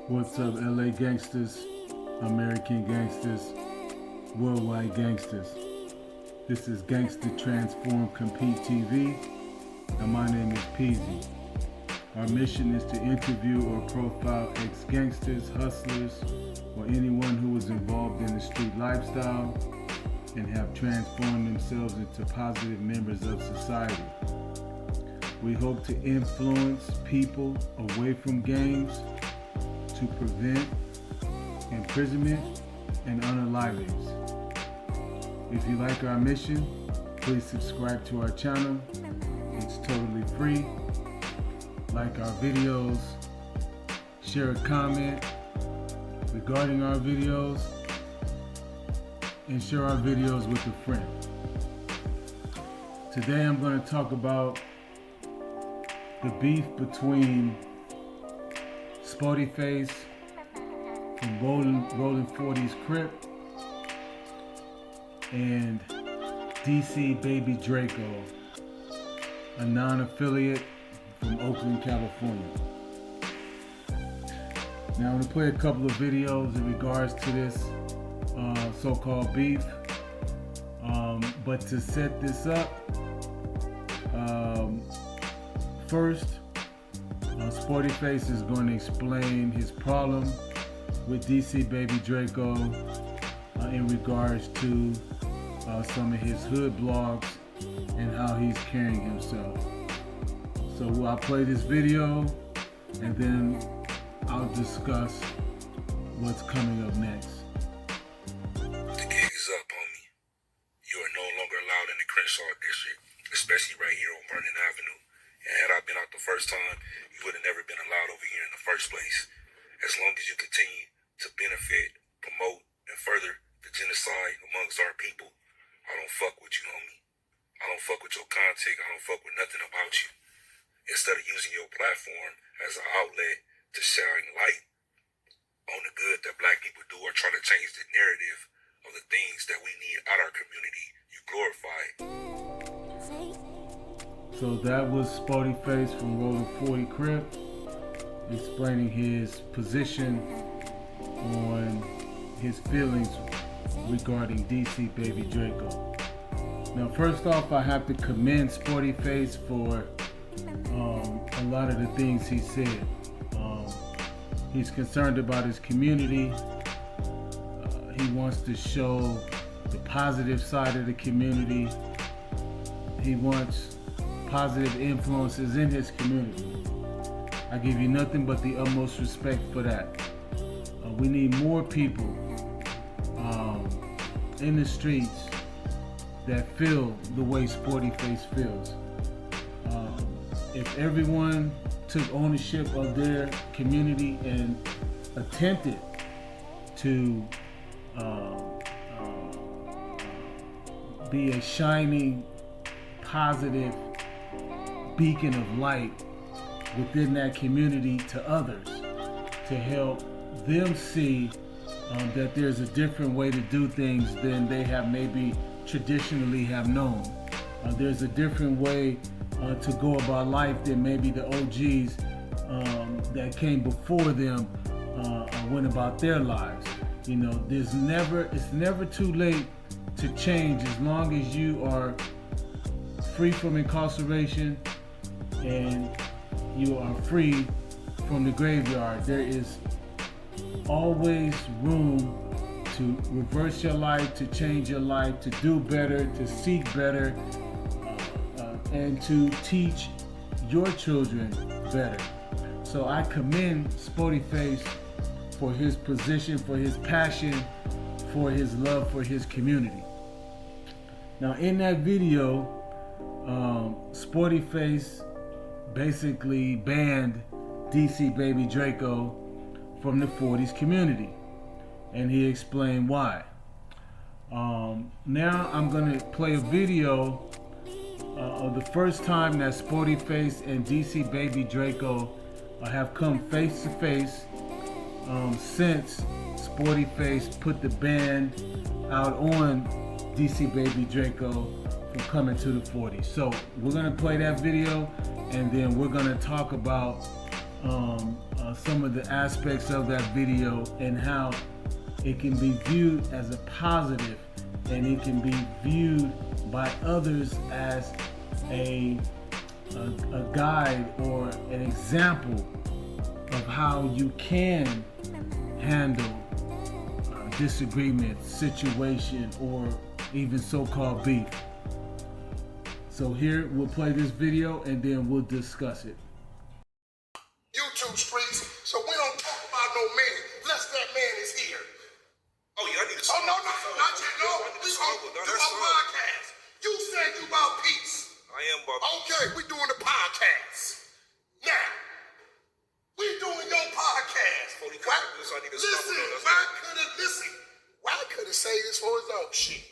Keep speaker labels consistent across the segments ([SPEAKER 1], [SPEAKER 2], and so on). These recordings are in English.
[SPEAKER 1] What's up, LA gangsters, American gangsters, worldwide gangsters? This is Gangsta Transform Compete TV, and my name is Peasy. Our mission is to interview or profile ex-gangsters, hustlers, or anyone who was involved in the street lifestyle and have transformed themselves into positive members of society. We hope to influence people away from gangs to prevent imprisonment and unalivings. If you like our mission, please subscribe to our channel. It's totally free. Like our videos, share a comment regarding our videos, and share our videos with a friend. Today I'm going to talk about the beef between Spoetyface from Rollin 40's Crip and DC Baby Draco, a non-affiliate from Oakland, California. Now I'm going to play a couple of videos in regards to this so-called beef, but to set this up, first, Spoetyface is going to explain his problem with DC Baby Draco in regards to some of his hood blogs and how he's carrying himself. So I'll play this video and then I'll discuss what's coming up next.
[SPEAKER 2] The gig is up, homie. You are no longer allowed in the Crenshaw district, especially right here on Vernon Avenue. And had I been out the first time, you would have never been allowed over here in the first place. As long as you continue to benefit, promote, and further the genocide amongst our people, I don't fuck with you, homie. I don't fuck with your content. I don't fuck with nothing about you. Instead of using your platform as an outlet to shine light on the good that black people do or try to change the narrative of the things that we need out our community, you glorify it.
[SPEAKER 1] So that was Spoetyface from Rollin 40 Crip explaining his position on his feelings regarding DC Baby Draco. Now first off, I have to commend Spoetyface for a lot of the things he said. He's concerned about his community. He wants to show the positive side of the community. He wants positive influences in his community. I give you nothing but the utmost respect for that. We need more people in the streets that feel the way Spoetyface feels. If everyone took ownership of their community and attempted to be a shining, positive beacon of light within that community to others, to help them see that there's a different way to do things than they have maybe traditionally have known. There's a different way to go about life than maybe the OGs that came before them went about their lives. You know, it's never too late to change as long as you are free from incarceration and you are free from the graveyard. There is always room to reverse your life, to change your life, to do better, to seek better, and to teach your children better. So I commend Spoetyface for his position, for his passion, for his love for his community. Now in that video, Spoetyface basically banned DC Baby Draco from the 40's community, and he explained why. Now I'm gonna play a video of the first time that Spoetyface and DC Baby Draco have come face to face since Spoetyface put the ban out on DC Baby Draco from coming to the 40s. So we're gonna play that video, and then we're gonna talk about some of the aspects of that video and how it can be viewed as a positive, and it can be viewed by others as a guide or an example of how you can handle disagreement, situation, or even so-called beef. So here, we'll play this video and then we'll discuss it.
[SPEAKER 3] YouTube streets, so we don't talk about no man unless that man is here.
[SPEAKER 2] Oh, yeah, I need to
[SPEAKER 3] Oh, no, not yet. No, we gonna do a podcast. You said you about peace.
[SPEAKER 2] I am about
[SPEAKER 3] Okay, we doing the podcast. Now, we doing your podcast.
[SPEAKER 2] Holy crap, I need to
[SPEAKER 3] Listen, why could have say this for his own shit?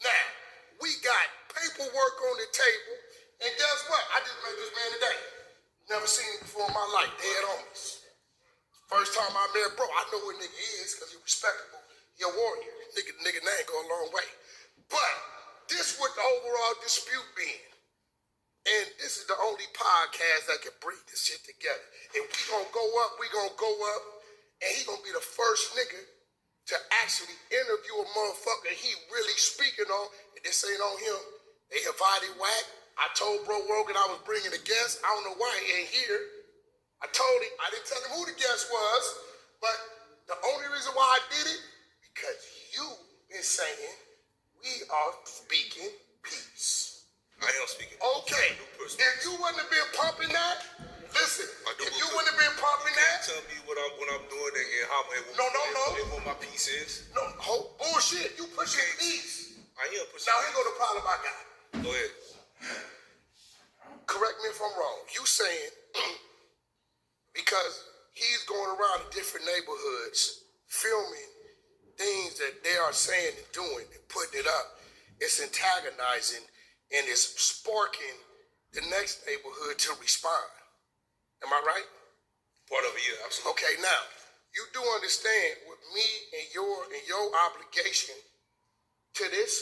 [SPEAKER 3] Now, we got paperwork on the table, and guess what? I just met this man today. Never seen him before in my life, dead on us. First time I met bro, I know what nigga is, because he's respectable. He a warrior. Nigga name go a long way. But this what the overall dispute being. And this is the only podcast that can bring this shit together. If we gonna go up, we gonna go up. And he gonna be the first nigga to actually interview a motherfucker he really speaking on. And this ain't on him. They invited Wack. I told Bro Rogan I was bringing a guest. I don't know why he ain't here. I told him, I didn't tell him who the guest was. But the only reason why I did it, because you been saying we are speaking peace.
[SPEAKER 2] I am speaking.
[SPEAKER 3] Okay, if you wouldn't have been pumping that, listen, if you wouldn't have been pumping that.
[SPEAKER 2] Tell me what I'm doing and how and what my piece is.
[SPEAKER 3] No, bullshit, you pushing peace.
[SPEAKER 2] I am pushing.
[SPEAKER 3] Now here go the problem I got.
[SPEAKER 2] Go ahead.
[SPEAKER 3] Correct me if I'm wrong. You saying because he's going around to different neighborhoods filming things that they are saying and doing and putting it up, it's antagonizing and it's sparking the next neighborhood to respond. Am I right?
[SPEAKER 2] Part of it, yeah, absolutely.
[SPEAKER 3] Okay, now, you do understand with me and your obligation to this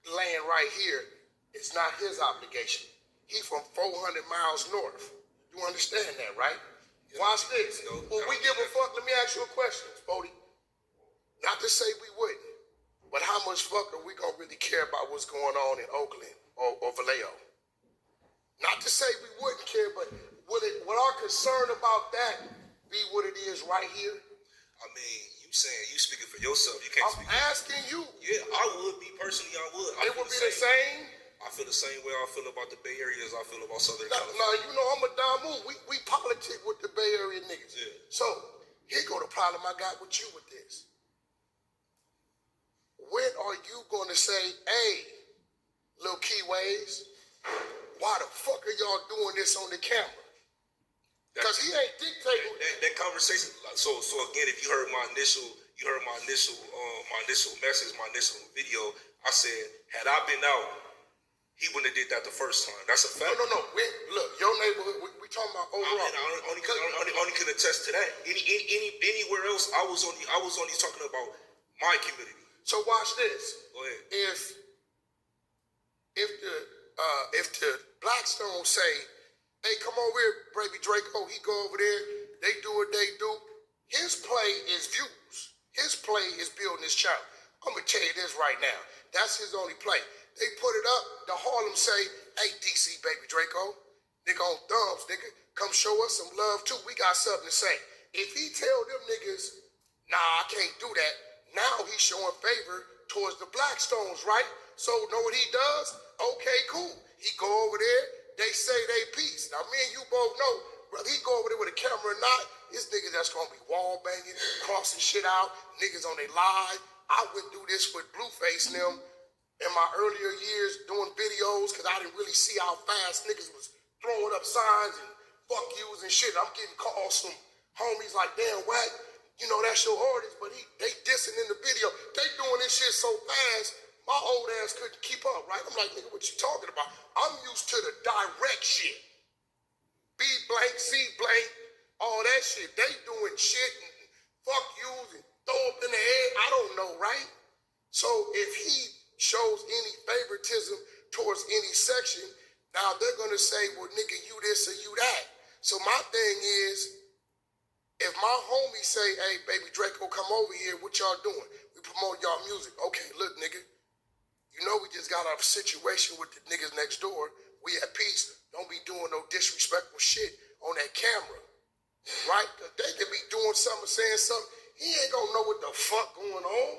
[SPEAKER 3] land right here is not his obligation. He from 400 miles north. You understand that, right? Yeah. Watch this. Well, we give a fuck. Let me ask you a question, Spoety. Not to say we wouldn't, but how much fuck are we gonna really care about what's going on in Oakland or Vallejo? Not to say we wouldn't care, but would our concern about that be what it is right here?
[SPEAKER 2] I mean, you saying you speaking for yourself. You can't speak.
[SPEAKER 3] I'm asking you.
[SPEAKER 2] Yeah, I would be personally. I would.
[SPEAKER 3] It would be the same.
[SPEAKER 2] I feel the same way I feel about the Bay Area as I feel about Southern
[SPEAKER 3] California. Now, you know I'm a Damu. We politic with the Bay Area niggas.
[SPEAKER 2] Yeah.
[SPEAKER 3] So here go the problem I got with you with this. When are you going to say, hey, little Keyways, why the fuck are y'all doing this on the camera? Because he ain't dictating.
[SPEAKER 2] That conversation. So again, if you heard my initial message, my initial video, I said, had I been out, he wouldn't have did that the first time. That's a fact.
[SPEAKER 3] No. Look, your neighborhood. We talking about overall.
[SPEAKER 2] I only can attest to that. Anywhere else, I was only talking about my community. So watch this. Go ahead.
[SPEAKER 3] If the Blackstone say, hey, come over here, baby Draco, he go over there, they do what they do. His play is views. His play is building his channel. I'm gonna tell you this right now. That's his only play. They put it up, the Harlem say, hey, DC, baby Draco, nigga on thumbs, nigga, come show us some love too. We got something to say. If he tell them niggas, nah, I can't do that, now he's showing favor towards the Blackstones, right? So know what he does? Okay, cool. He go over there, they say they peace. Now me and you both know, whether he go over there with a camera or not, it's niggas that's gonna be wall banging, crossing shit out, niggas on their live. I went through this with Blueface and them in my earlier years doing videos because I didn't really see how fast niggas was throwing up signs and fuck yous and shit. I'm getting calls from homies like, damn, Wack, you know, that's your artist, but they dissing in the video. They doing this shit so fast, my old ass couldn't keep up, right? I'm like, nigga, what you talking about? I'm used to the direct shit. B blank, C blank, all that shit. They doing shit and fuck yous and throw up in the head. I don't know, right? So if he shows any favoritism towards any section, now they're gonna say, well, nigga, you this or you that. So my thing is, If my homie say, hey, baby Draco, come over here, what y'all doing? We promote y'all music. Okay, look, nigga, you know we just got out of a situation with the niggas next door. We at peace. Don't be doing no disrespectful shit on that camera, right? Cause they can be doing something, saying something. He ain't gonna know what the fuck going on.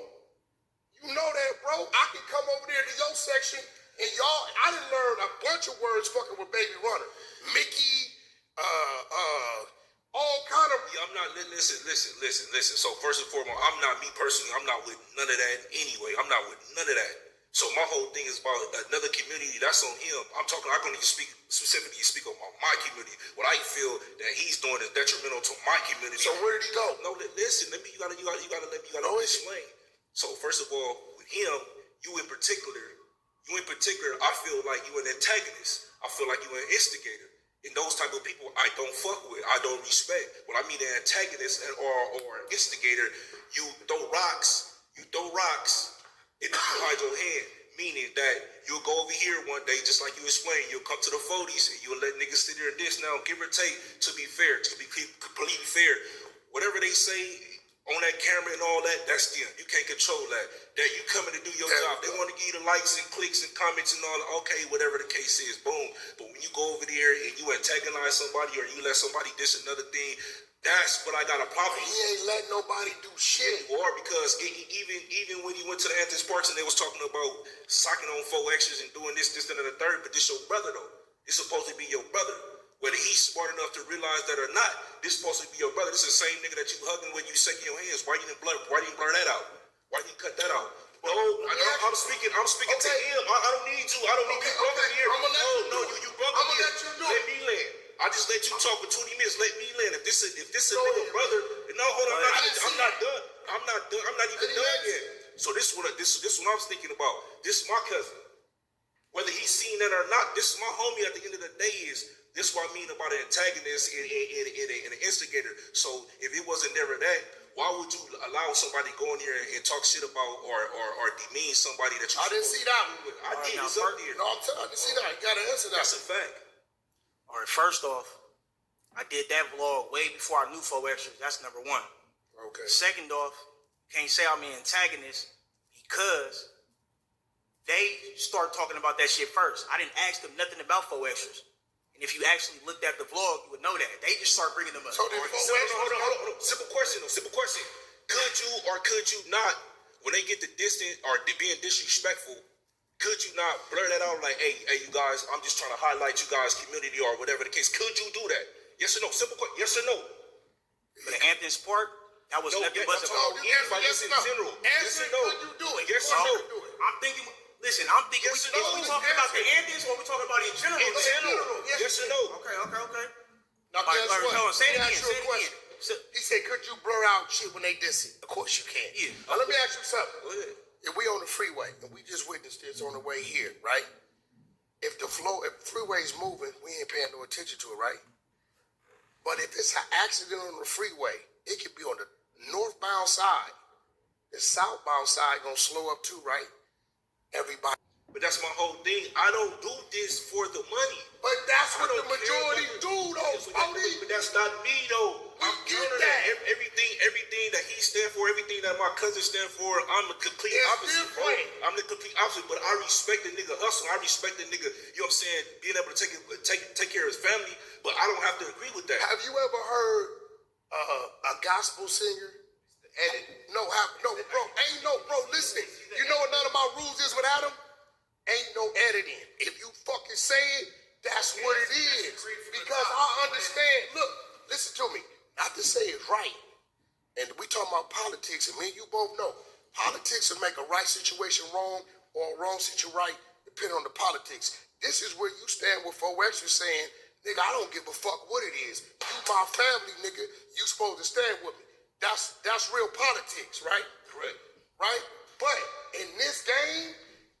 [SPEAKER 3] You know that, bro. I can come over there to your section and y'all, I done learned a bunch of words fucking with Baby Runner. Mickey, all kind of...
[SPEAKER 2] Yeah, I'm not, listen. So first and foremost, I'm not, me personally, I'm not with none of that anyway. I'm not with none of that. So my whole thing is about another community, that's on him. I'm gonna specifically speak on my community. What I feel that he's doing is detrimental to my community.
[SPEAKER 3] So where did he go?
[SPEAKER 2] No, listen, you gotta explain. So first of all, with him, you in particular, I feel like you an antagonist. I feel like you an instigator. And those type of people I don't fuck with. I don't respect. When I mean an antagonist or an instigator, you throw rocks and you hide your hand. Meaning that you'll go over here one day, just like you explained, you'll come to the 40's and you'll let niggas sit there and this. Now, give or take, to be fair, to be completely fair, whatever they say on that camera and all that, that's them. You can't control that. That you coming to do your job. They want to give you the likes and clicks and comments and all. Okay, whatever the case is, boom. But when you go over there and you antagonize somebody or you let somebody dish another thing, that's what I got a problem with.
[SPEAKER 3] He ain't let nobody do shit.
[SPEAKER 2] Or because even when he went to the Anthony Sparks and they was talking about socking on 4X's and doing this, and the third, but this your brother though. It's supposed to be your brother. Whether he's smart enough to realize that or not, this supposed to be your brother. This is the same nigga that you hugging when you shaking your hands. Why didn't you blur that out? Why didn't you cut that out? No, I'm speaking to him. I don't need you. I don't need you brother here. You brother here. Let me land. I just let you talk for 20 minutes. Let me land. If this is nigga brother, no, hold on. I'm not done. I'm not even done yet. So this is what I was thinking about. This is my cousin. Whether he's seen that or not, this is my homie at the end of the day is. This is what I mean about an antagonist and an instigator. So if it wasn't never that, why would you allow somebody to go in here and talk shit about or demean somebody that you...
[SPEAKER 3] I didn't see that.
[SPEAKER 2] I did. It's up there.
[SPEAKER 3] No, I'm telling you, I didn't see that. You got to answer that.
[SPEAKER 2] That's a fact.
[SPEAKER 4] All right, first off, I did that vlog way before I knew 4X's. That's number one.
[SPEAKER 3] Okay.
[SPEAKER 4] Second off, can't say I'm an antagonist because they start talking about that shit first. I didn't ask them nothing about 4X's. And if you actually looked at the vlog, you would know that. They just start bringing them up.
[SPEAKER 3] So
[SPEAKER 2] hold on. Simple question. Could you or could you not, when they get to distant or being disrespectful, could you not blur that out like, hey, you guys, I'm just trying to highlight you guys' community or whatever the case. Could you do that? Yes or no? Simple question. Yes or no?
[SPEAKER 4] For the Anthony Park, that was nothing but
[SPEAKER 2] anybody else in general. Yes or no?
[SPEAKER 3] Could you do it?
[SPEAKER 2] Yes or no?
[SPEAKER 4] I'm thinking... Listen, I'm thinking,
[SPEAKER 2] yes,
[SPEAKER 4] if we talking about the Andes or we talking about in general?
[SPEAKER 2] In general. Yes or no?
[SPEAKER 4] Okay.
[SPEAKER 3] Now, guess what?
[SPEAKER 4] Say it again.
[SPEAKER 3] He said, could you blur out shit when they diss it? Of course you can.
[SPEAKER 4] Yeah.
[SPEAKER 3] Now, let me ask you something.
[SPEAKER 2] Go ahead.
[SPEAKER 3] If we on the freeway, and we just witnessed this on the way here, right? If the freeway's moving, we ain't paying no attention to it, right? But if it's an accident on the freeway, it could be on the northbound side. The southbound side gonna slow up too, right? Everybody.
[SPEAKER 2] But that's my whole thing. I don't do this for the money.
[SPEAKER 3] But that's what the majority do, though,
[SPEAKER 2] But that's not me, though. I'm counter that. Everything that he stand for, everything that my cousin stand for, I'm the complete opposite. I'm the complete opposite. But I respect the nigga hustle. I respect the nigga, you know what I'm saying, being able to take care of his family. But I don't have to agree with that.
[SPEAKER 3] Have you ever heard a gospel singer? Bro, listen. You know what none of my rules is without him? Ain't no editing. If you fucking say it, that's what it is. Because I understand. Look, listen to me. Not to say it's right. And we talking about politics, and me and you both know. Politics will make a right situation wrong or a wrong situation right, depending on the politics. This is where you stand with 4X. You're saying, nigga, I don't give a fuck what it is. You my family, nigga. You supposed to stand with me. That's real politics, right?
[SPEAKER 2] Correct.
[SPEAKER 3] Right? But in this game,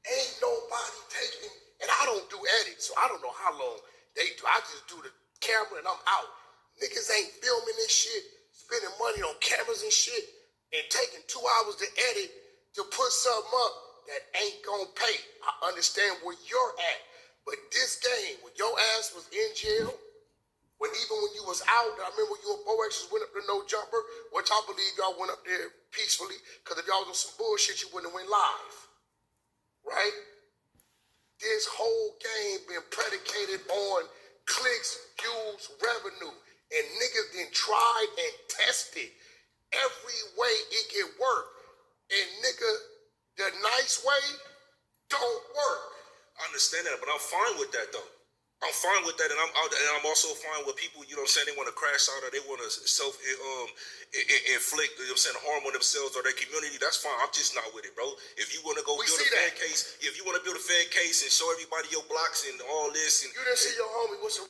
[SPEAKER 3] ain't nobody taking, and I don't do edits, so I don't know how long they do. I just do the camera and I'm out. Niggas ain't filming this shit, spending money on cameras and shit, and taking 2 hours to edit to put something up that ain't gonna pay. I understand where you're at, but this game, when your ass was in jail, Even when you was out, I remember you and Boexers went up to No Jumper, which I believe y'all went up there peacefully, because if y'all was on some bullshit, you wouldn't have went live. Right? This whole game been predicated on clicks, views, revenue. And niggas then tried and tested every way it can work. And nigga, the nice way don't work.
[SPEAKER 2] I understand that, but I'm fine with that though. I'm fine with that, and I'm also fine with people, you know what I'm saying, they want to crash out or they want to inflict, you know what I'm saying, harm on themselves or their community. That's fine. I'm just not with it, bro. If you want to go build a fan case, if you want to build a fan case and show everybody your blocks and all this, and
[SPEAKER 3] you didn't see your homie with some.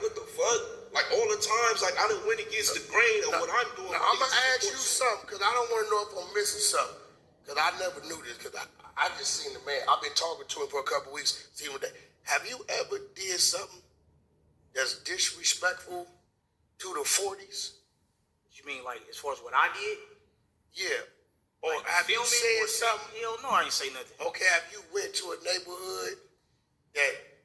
[SPEAKER 2] What the fuck? Like all the times, like I done went against the grain of what I'm doing.
[SPEAKER 3] Now I'm gonna ask you something, cause I don't want to know if I'm missing something, cause I never knew this, cause I just seen the man. I've been talking to him for a couple weeks. See him today. Have you ever did something that's disrespectful to the 40s?
[SPEAKER 4] You mean like as far as what I did?
[SPEAKER 3] Yeah. Or
[SPEAKER 4] like,
[SPEAKER 3] have you said something?
[SPEAKER 4] Hell no, I ain't say nothing.
[SPEAKER 3] Okay, have you went to a neighborhood that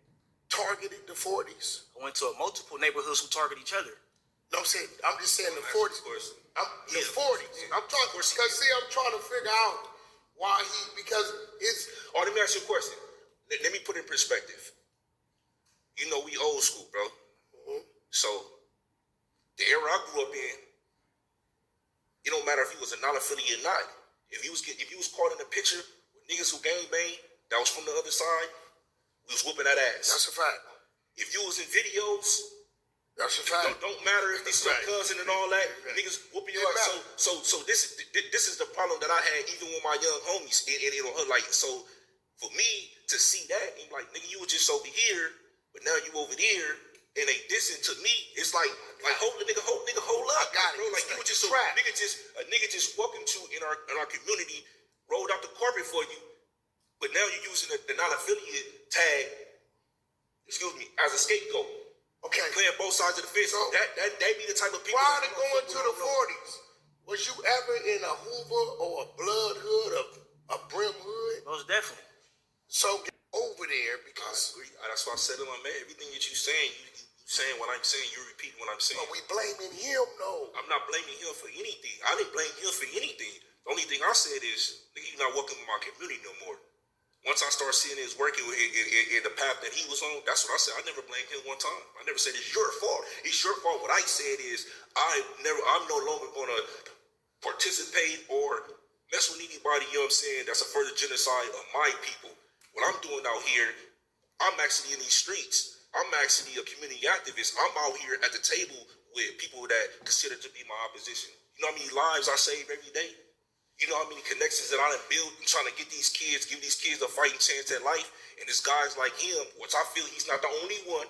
[SPEAKER 3] targeted the 40s?
[SPEAKER 4] I went to multiple neighborhoods who target each other.
[SPEAKER 3] No, I'm just saying the 40s. The 40s. I'm trying, because see, I'm trying to figure out why because it's...
[SPEAKER 2] Oh, let me ask you a question. Let me put it in perspective. You know, we old school, bro. Mm-hmm. So, the era I grew up in, it don't matter if he was a non-affiliate or not. If he was caught in a picture with niggas who gangbang that was from the other side, we was whooping that ass.
[SPEAKER 3] That's a fact.
[SPEAKER 2] If you was in videos,
[SPEAKER 3] that's a fact.
[SPEAKER 2] Don't matter if this is your cousin and all that. Niggas whooping you out. So this is the problem that I had even with my young homies. Like so, for me to see that, I'm like, nigga, you were just over here, but now you over there, and they dissing to me. It's like hold up,
[SPEAKER 3] I got
[SPEAKER 2] bro.
[SPEAKER 3] It.
[SPEAKER 2] Like you were just a nigga just walking to in our community, rolled out the carpet for you, but now you're using the non-affiliate tag, as a scapegoat.
[SPEAKER 3] Okay.
[SPEAKER 2] Playing both sides of the fence. So, that be the type of people.
[SPEAKER 3] Prior to going to the 40s, was you ever in a Hoover or a Blood hood or a Brim hood?
[SPEAKER 4] Most definitely.
[SPEAKER 3] So get over there because...
[SPEAKER 2] That's why I said to my man, everything that you saying, you saying what I'm saying, you repeating what I'm saying.
[SPEAKER 3] But we blaming him, no.
[SPEAKER 2] I'm not blaming him for anything. I didn't blame him for anything. The only thing I said is, nigga, you're not welcome in my community no more. Once I start seeing his work in the path that he was on, that's what I said. I never blamed him one time. I never said it's your fault. It's your fault. What I said is I'm no longer going to participate or mess with anybody, you know what I'm saying, that's a further genocide of my people. What I'm doing out here, I'm actually in these streets. I'm actually a community activist. I'm out here at the table with people that consider to be my opposition. You know how many lives I save every day? You know how many connections that I done built and trying to give these kids a fighting chance at life. And there's guys like him, which I feel he's not the only one.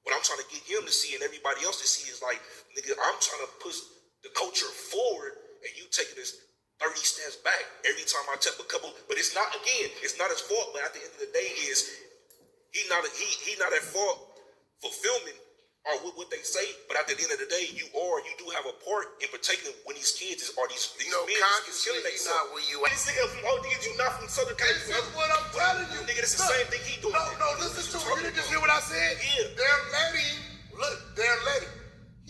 [SPEAKER 2] What I'm trying to get him to see and everybody else to see is like, nigga, I'm trying to push the culture forward and you taking this 30 steps back every time I tap a couple. But it's not his fault. But at the end of the day he not at fault for filming or what they say, but at the end of the day, you do have a part in protecting when these kids are these men
[SPEAKER 3] consciously
[SPEAKER 2] killing
[SPEAKER 3] he's not where you at.
[SPEAKER 2] This nigga from ODs, you not from Southern California.
[SPEAKER 3] This is what I'm telling you.
[SPEAKER 2] Nigga, this is the same thing he doing.
[SPEAKER 3] No, listen to me. You didn't just hear what I said?
[SPEAKER 2] Yeah.
[SPEAKER 3] They're letting.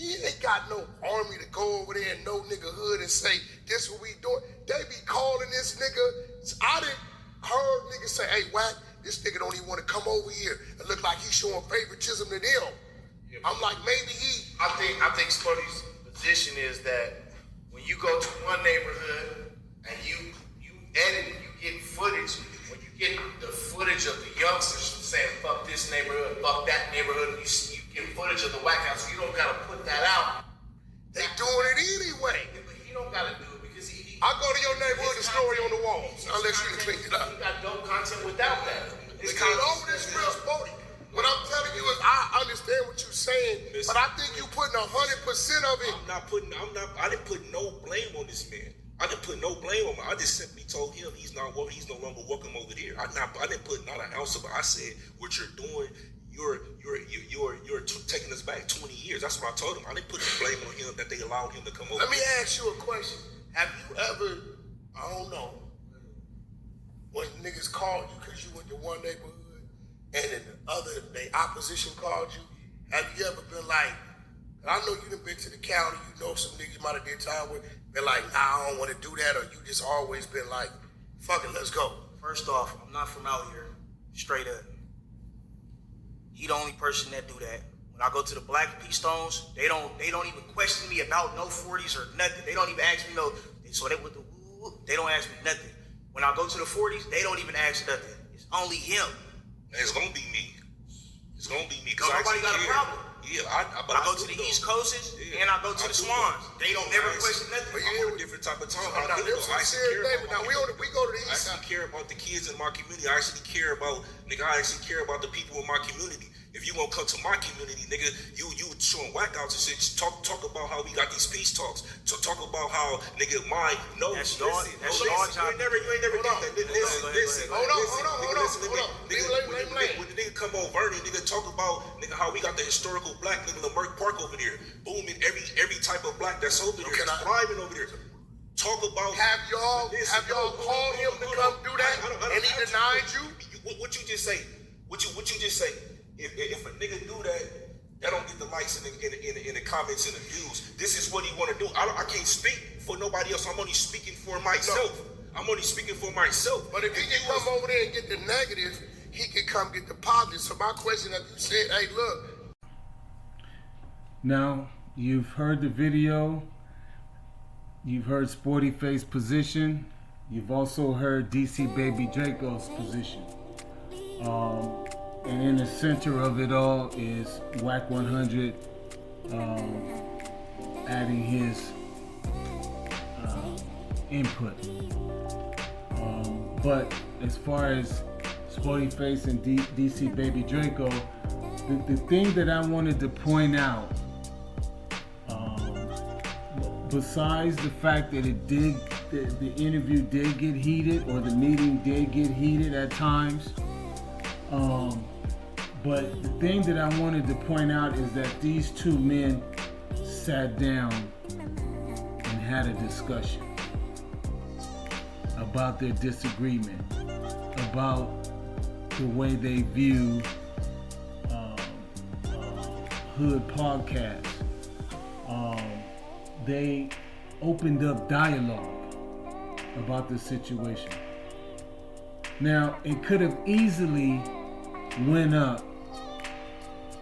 [SPEAKER 3] He ain't got no army to go over there and no nigga hood and say, this what we doing. They be calling this nigga. I done heard niggas say, hey, Wack, this nigga don't even want to come over here and look like he's showing favoritism to them. I'm like, maybe he...
[SPEAKER 5] I think Spoety's position is that when you go to one neighborhood and you edit and you get footage, when you get the footage of the youngsters saying, fuck this neighborhood, fuck that neighborhood, you get footage of the Whack House, you don't gotta put that out.
[SPEAKER 3] They doing it anyway.
[SPEAKER 5] But he don't gotta do it because he
[SPEAKER 3] I go to your neighborhood, the story on the walls. Unless you clean it up.
[SPEAKER 5] He got dope content without that.
[SPEAKER 3] We got over this real Spoety. What I'm telling you is I understand what you're saying, but I think you putting 100% of it.
[SPEAKER 2] I didn't put no blame on this man. I didn't put no blame on him. I just simply told him he's no longer welcome over there. I didn't put not an ounce of it. I said what you're doing, you're taking us back 20 years. That's what I told him. I didn't put the blame on him that they allowed him to come over.
[SPEAKER 3] Let me ask you a question. Have you ever, I don't know, when niggas called you because you went to one neighborhood and then the opposition called you, have you ever been like, I know you done been to the county, you know some niggas you might have did time with, been like, nah, I don't want to do that, or you just always been like, fuck it, let's go?
[SPEAKER 4] First off, I'm not from out here. Straight up. He the only person that do that. When I go to the Black P Stones, they don't even question me about no 40s or nothing. They don't even ask me no. So they with the woo, they don't ask me nothing. When I go to the 40s, they don't even ask nothing. It's only him.
[SPEAKER 2] It's gonna be me. It's gonna be me.
[SPEAKER 4] Cause nobody got a problem.
[SPEAKER 2] Yeah,
[SPEAKER 4] but I go to the East Coasts and I go to the Swans. They don't never question nothing.
[SPEAKER 2] I'm on a different type of time.
[SPEAKER 3] Now, we go to the East
[SPEAKER 2] I actually care about the kids in my community. I actually care about the people in my community. If you won't come to my community, nigga, you showing whackouts and shit. Talk about how we got these peace talks. Talk about how, nigga, mine. No,
[SPEAKER 4] that's
[SPEAKER 2] y'all. You ain't never did that. Listen. Hold on. When the nigga come on Vernon, nigga, talk about, nigga, how we got the historical black nigga Lamert Park over there. Booming every type of black that's over there. That's thriving over there. Talk about.
[SPEAKER 3] Have y'all called him to come do that, and he denied you?
[SPEAKER 2] What you just say? What you just say? If a nigga do that, that don't get the likes in the comments and the views. This is what he want to do. I can't speak for nobody else. I'm only speaking for myself. I'm only speaking for myself.
[SPEAKER 3] But if he can come over there and get the negative, he can come get the positive. So my question, as you said, hey, look.
[SPEAKER 1] Now, you've heard the video. You've heard Spoetyface position. You've also heard DC Baby Draco's position. And in the center of it all is Whack 100 adding his input. But as far as Spoetyface and DC Baby Draco, the thing that I wanted to point out, besides the fact that the interview did get heated, or the meeting did get heated at times, but the thing that I wanted to point out is that these two men sat down and had a discussion about their disagreement, about the way they view Hood Podcast. They opened up dialogue about the situation. Now, it could have easily went up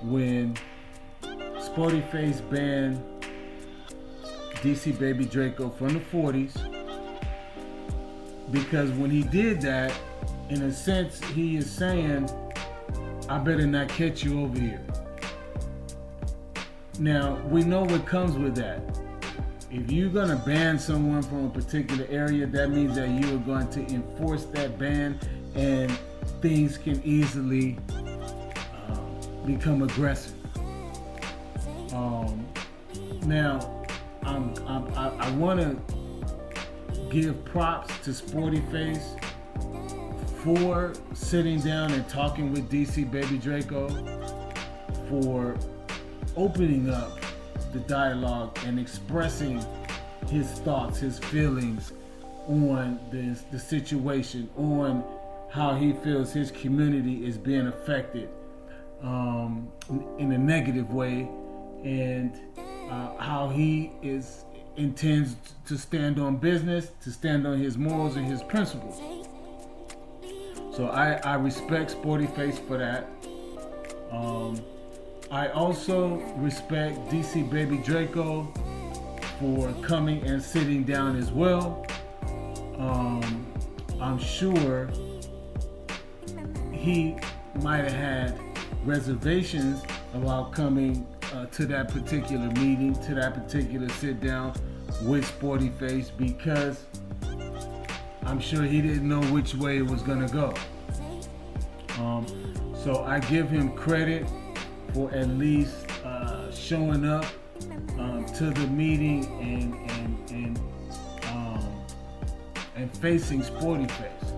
[SPEAKER 1] when Spoetyface banned DC Baby Draco from the 40's, because when he did that, in a sense, he is saying, I better not catch you over here. Now, we know what comes with that. If you're gonna ban someone from a particular area, that means that you are going to enforce that ban, and things can easily become aggressive. Now, I want to give props to Spoetyface for sitting down and talking with DC Baby Draco, for opening up the dialogue and expressing his thoughts, his feelings on the situation, on how he feels his community is being affected in a negative way, and how he intends to stand on business, to stand on his morals and his principles. So I respect Spoetyface for that. I also respect DC Baby Draco for coming and sitting down as well. I'm sure he might have had reservations about coming to that particular meeting, to that particular sit down with Spoetyface, because I'm sure he didn't know which way it was gonna go. So I give him credit for at least showing up to the meeting and facing Spoetyface.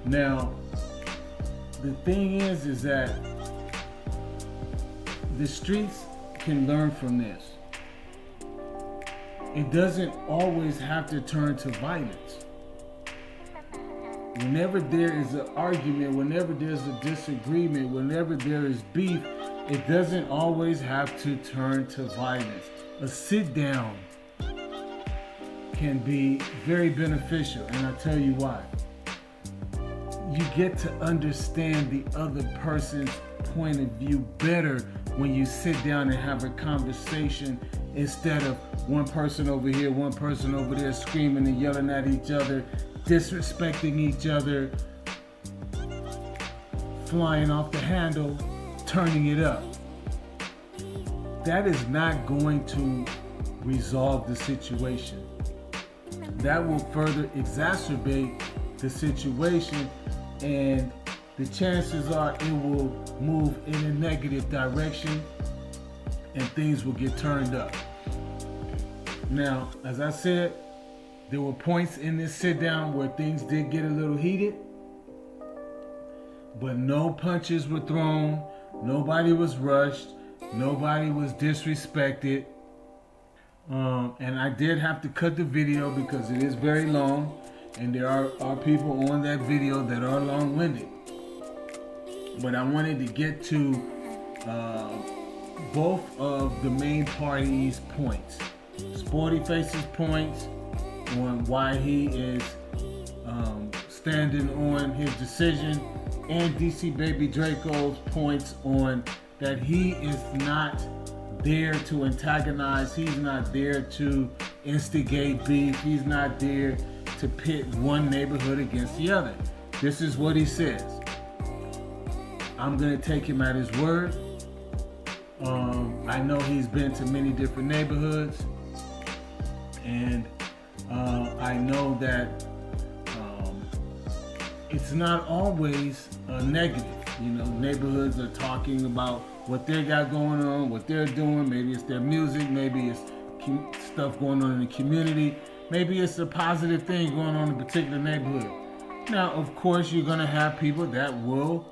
[SPEAKER 1] Now, the thing is that the streets can learn from this. It doesn't always have to turn to violence. whenever there is an argument, whenever there's a disagreement, whenever there is beef, it doesn't always have to turn to violence. A sit down can be very beneficial, and I'll tell you why. You get to understand the other person's point of view better when you sit down and have a conversation, instead of one person over here, one person over there screaming and yelling at each other, disrespecting each other, flying off the handle, turning it up. That is not going to resolve the situation. That will further exacerbate the situation, and the chances are it will move in a negative direction and things will get turned up. Now, as I said, there were points in this sit down where things did get a little heated, but no punches were thrown, nobody was rushed, nobody was disrespected. And I did have to cut the video because it is very long, and there are people on that video that are long-winded. But I wanted to get to both of the main parties' points. Spoetyface's points on why he is standing on his decision, and DC Baby Draco's points on that he is not there to antagonize, he's not there to instigate beef, he's not there to pit one neighborhood against the other. This is what he says. I'm gonna take him at his word. I know he's been to many different neighborhoods, and I know that it's not always negative. You know, neighborhoods are talking about what they got going on, what they're doing. Maybe it's their music, maybe it's stuff going on in the community, maybe it's a positive thing going on in a particular neighborhood. Now, of course, you're gonna have people that will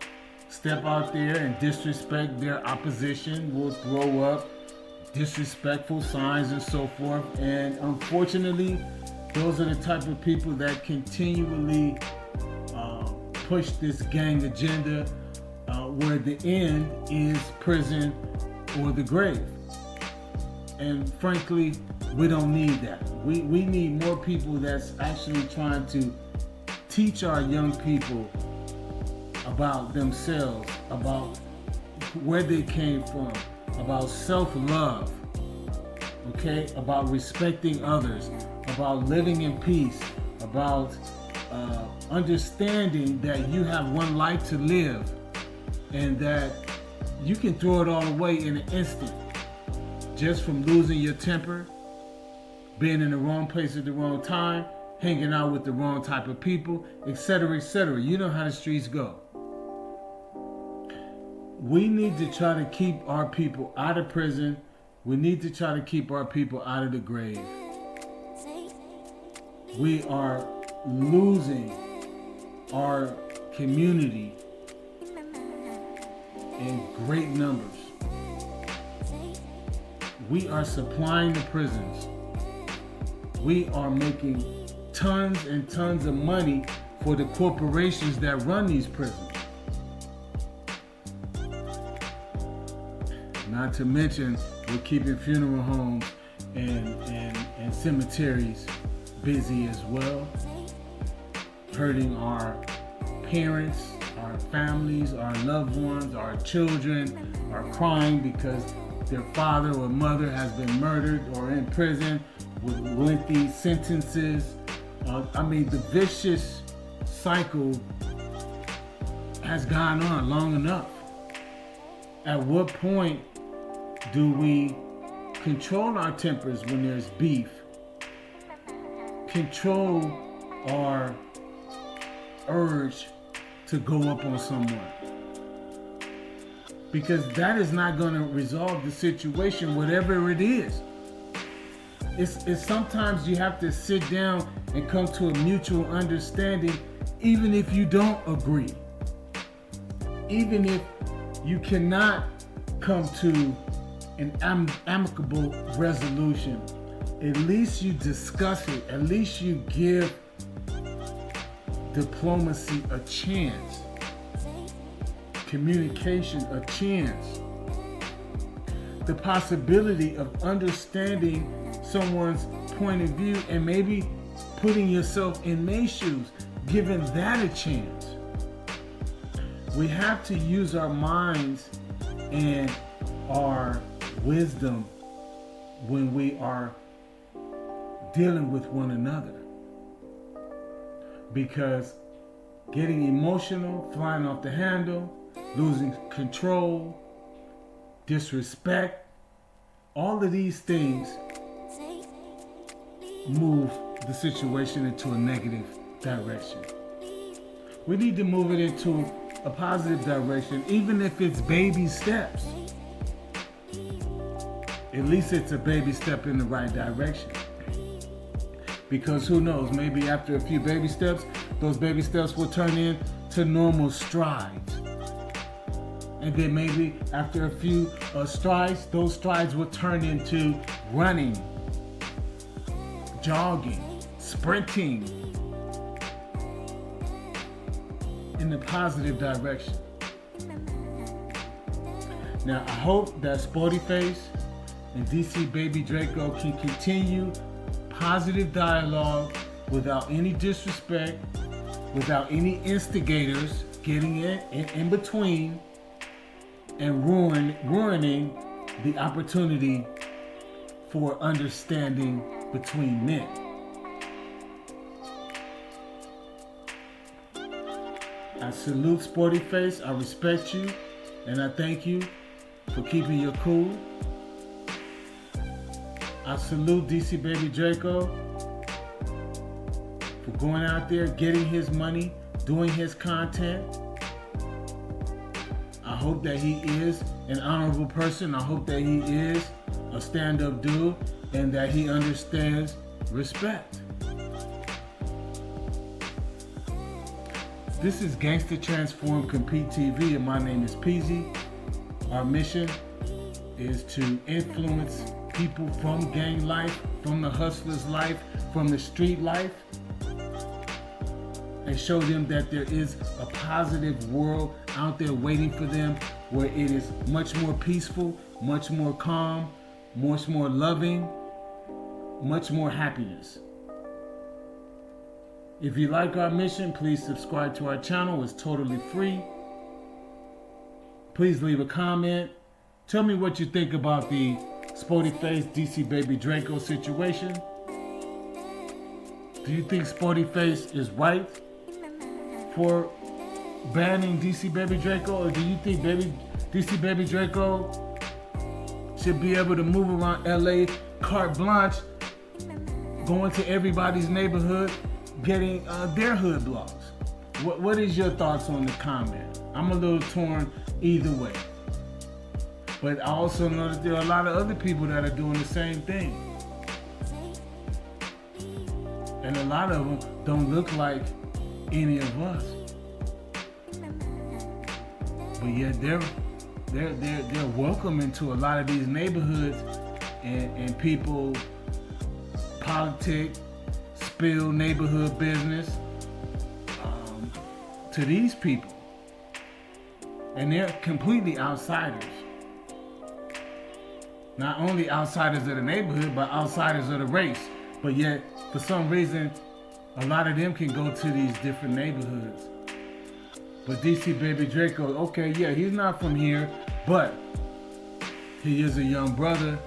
[SPEAKER 1] step out there and disrespect their opposition, will throw up disrespectful signs and so forth. And unfortunately, those are the type of people that continually push this gang agenda, where the end is prison or the grave. And frankly, we don't need that. We need more people that's actually trying to teach our young people about themselves, about where they came from, about self-love, okay, about respecting others, about living in peace, about understanding that you have one life to live and that you can throw it all away in an instant just from losing your temper, being in the wrong place at the wrong time, hanging out with the wrong type of people, etc., etc. You know how the streets go. We need to try to keep our people out of prison. We need to try to keep our people out of the grave. We are losing our community in great numbers. We are supplying the prisons. We are making tons and tons of money for the corporations that run these prisons. Not to mention, we're keeping funeral homes and cemeteries busy as well, hurting our parents, our families, our loved ones, our children are crying because their father or mother has been murdered or in prison with lengthy sentences. I mean, the vicious cycle has gone on long enough. At what point do we control our tempers when there's beef? Control our urge to go up on someone, because that is not going to resolve the situation, whatever it is. It's sometimes you have to sit down and come to a mutual understanding, even if you don't agree, even if you cannot come to an amicable resolution. At least you discuss it. At least you give diplomacy a chance, communication a chance, the possibility of understanding someone's point of view and maybe putting yourself in their shoes, giving that a chance. We have to use our minds and our wisdom when we are dealing with one another. Because getting emotional, flying off the handle, losing control, disrespect, all of these things move the situation into a negative direction. We need to move it into a positive direction, even if it's baby steps. At least it's a baby step in the right direction. Because who knows, maybe after a few baby steps, those baby steps will turn into normal strides. And then maybe after a few strides, those strides will turn into running, jogging, sprinting in the positive direction. Now, I hope that Spoetyface and DC Baby Draco can continue positive dialogue without any disrespect, without any instigators getting in between and ruining the opportunity for understanding between men. I salute Spoetyface, I respect you, and I thank you for keeping your cool. I salute DC Baby Draco for going out there, getting his money, doing his content. I hope that he is an honorable person. I hope that he is a stand-up dude and that he understands respect. This is Gangsta Transform Compete TV and my name is Peasy. Our mission is to influence people from gang life, from the hustler's life, from the street life, and show them that there is a positive world out there waiting for them where it is much more peaceful, much more calm, much more loving, much more happiness. If you like our mission, please subscribe to our channel. It's totally free. Please leave a comment. Tell me what you think about the Spoetyface DC Baby Draco situation. Do you think Spoetyface is right for banning DC Baby Draco, or do you think DC Baby Draco should be able to move around LA carte blanche, going to everybody's neighborhood, getting their hood blogs? What is your thoughts on the comment? I'm a little torn either way. But I also know that there are a lot of other people that are doing the same thing. And a lot of them don't look like any of us. But yet they're welcome into a lot of these neighborhoods, and people politic, spill neighborhood business to these people. And they're completely outsiders. Not only outsiders of the neighborhood, but outsiders of the race. But yet, for some reason, a lot of them can go to these different neighborhoods. But DC Baby Draco, okay, yeah, he's not from here, but he is a young brother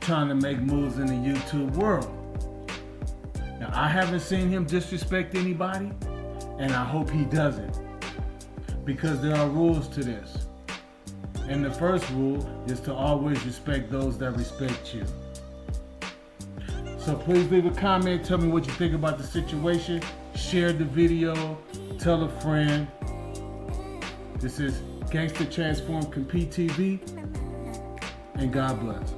[SPEAKER 1] trying to make moves in the YouTube world. Now, I haven't seen him disrespect anybody, and I hope he doesn't, because there are rules to this. And the first rule is to always respect those that respect you. So please leave a comment, tell me what you think about the situation, share the video, tell a friend. This is Gangsta Transform Compete TV, and God bless.